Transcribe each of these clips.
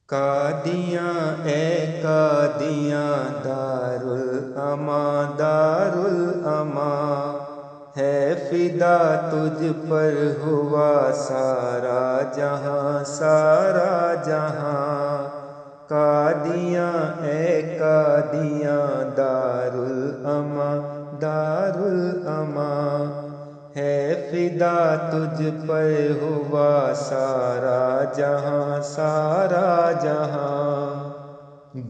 قادیاں اے قادیاں دارالامان ہے فدا تجھ پر ہوا سارا جہاں قادیاں اے قادیاں دارالامان ہے فدا تجھ پر ہوا سارا جہاں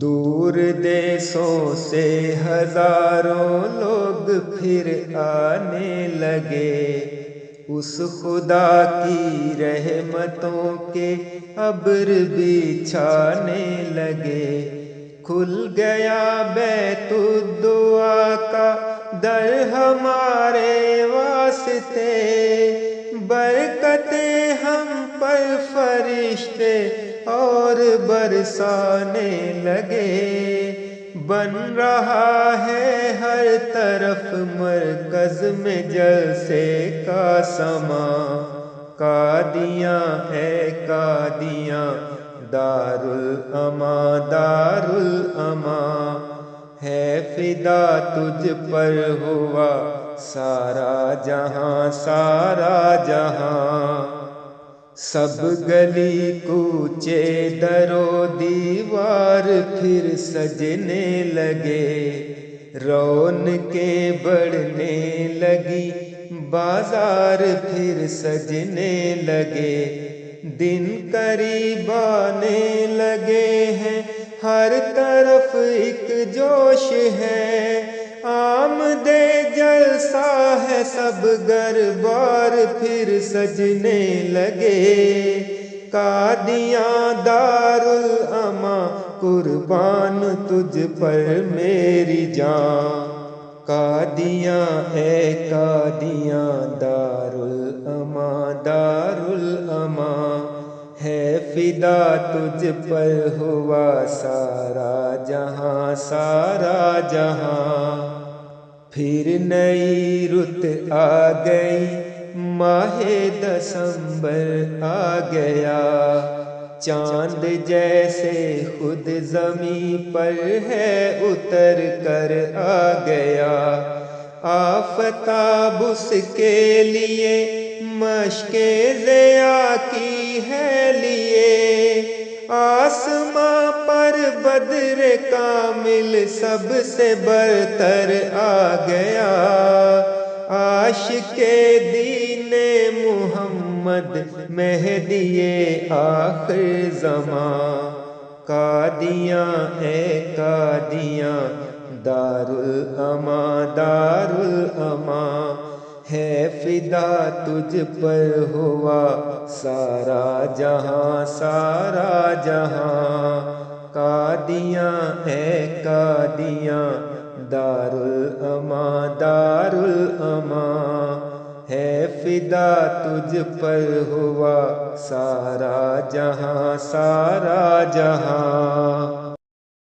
دور دیسوں سے ہزاروں لوگ پھر آنے لگے اس خدا کی رحمتوں کے ابر بچھانے لگے کھل گیا بیت الدعا کا در ہمارے واسطے برکتیں ہم پر فرشتے اور برسانے لگے بن رہا ہے ہر طرف مرکز میں جلسے کا سما قادیاں اے قادیاں دارالامان ہے فدا تجھ پر ہوا سارا جہاں سب گلی کوچے در و دیوار پھر سجنے لگے رونقیں بڑھنے لگی بازار پھر سجنے لگے دن قریب آنے لگے ہیں ہر طرف ایک جوش ہے آمد جلسہ ہے سب گھر بار پھر سجنے لگے قادیاں دارالامان قربان تجھ پر میری جان قادیاں اے قادیاں دارالامان ہے فدا تجھ پر ہوا سارا جہاں پھر نئی رت آ گئی ماہ دسمبر آ گیا چاند جیسے خود زمیں پر ہے اتر کر آ گیا آفتاب اس کے لیے مشق ضیاء کی ہے لیے آسماں پر بدر کامل سب سے برتر آ گیا عاشق دین محمد مہدی آخر زمان قادیاں اے قادیاں دارالامان ہے فدا تجھ پر ہوا سارا جہاں قادیاں اے قادیاں دارالامان ہے فدا تجھ پر ہوا سارا جہاں